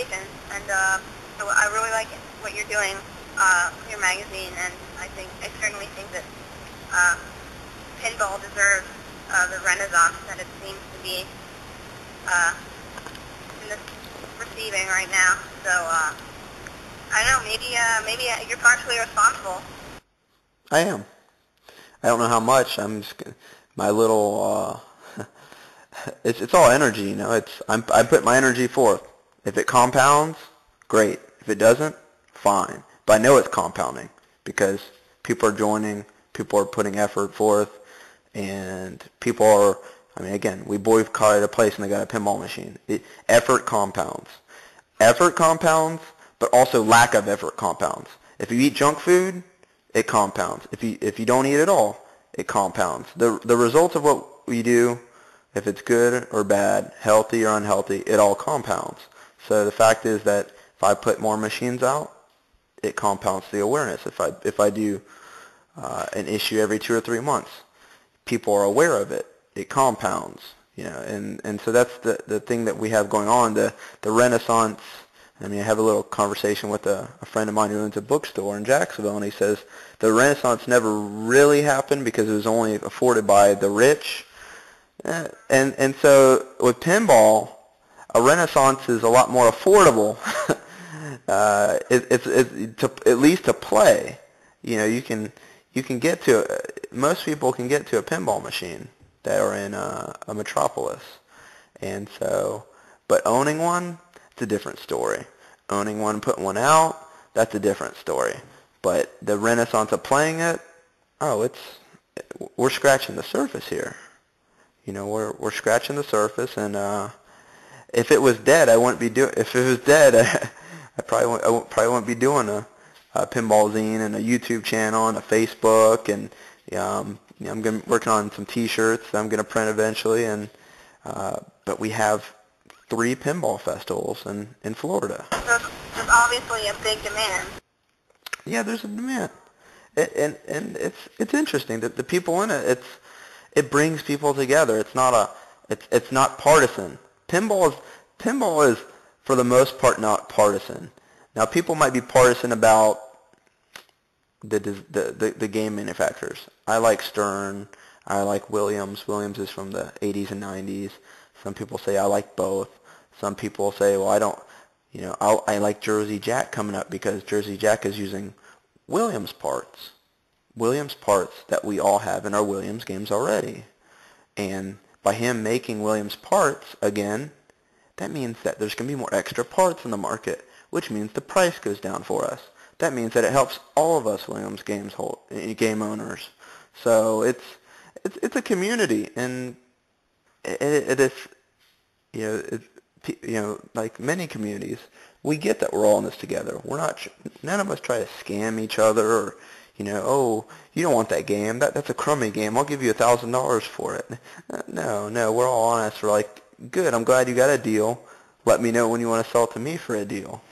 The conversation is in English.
education, and so I really like what you're doing with your magazine, and I certainly think that pinball deserves the renaissance that it seems to be in this receiving right now. So I don't know, maybe you're partially responsible. I am. I don't know how much. My little. It's all energy, you know. I put my energy forth. If it compounds, great. If it doesn't, fine. But I know it's compounding because people are joining, people are putting effort forth, and people are. I mean, again, we boycotted a place and they got a pinball machine. Effort compounds. Effort compounds, but also lack of effort compounds. If you eat junk food, it compounds. If you don't eat at all, it compounds. The results of what we do, if it's good or bad, healthy or unhealthy, it all compounds. So the fact is that if I put more machines out, it compounds the awareness. If I do an issue every 2 or 3 months, people are aware of it. It compounds, you know, and so that's the thing that we have going on. The Renaissance. I mean, I have a little conversation with a friend of mine who owns a bookstore in Jacksonville, and he says the Renaissance never really happened because it was only afforded by the rich. And so with pinball, a Renaissance is a lot more affordable. It's at least to play. You know, you can get to most people can get to a pinball machine that are in a metropolis, and so but owning one, it's a different story. Owning one, putting one out, that's a different story. But the Renaissance of playing it, we're scratching the surface here. You know, we're scratching the surface, and if it was dead, I wouldn't be doing. If it was dead, I probably wouldn't be doing a pinball zine and a YouTube channel and a Facebook, and I'm working on some T-shirts that I'm gonna print eventually, and but we have 3 pinball festivals in Florida. So there's obviously a big demand. Yeah, there's a demand, and it's interesting that the people in it. It brings people together. It's not partisan. Pinball is for the most part not partisan. Now people might be partisan about the game manufacturers. I like Stern. I like Williams. Williams is from the 80s and 90s. Some people say I like both. Some people say, well, I don't. You know, I like Jersey Jack coming up because Jersey Jack is using Williams parts. Williams parts that we all have in our Williams games already. And by him making Williams parts again, that means that there's going to be more extra parts in the market, which means the price goes down for us. That means that it helps all of us Williams game owners. So it's a community, and it is, like many communities, we get that we're all in this together. None of us try to scam each other or, oh, you don't want that game. That's a crummy game. I'll give you $1,000 for it. No, we're all honest. We're like, good, I'm glad you got a deal. Let me know when you want to sell it to me for a deal.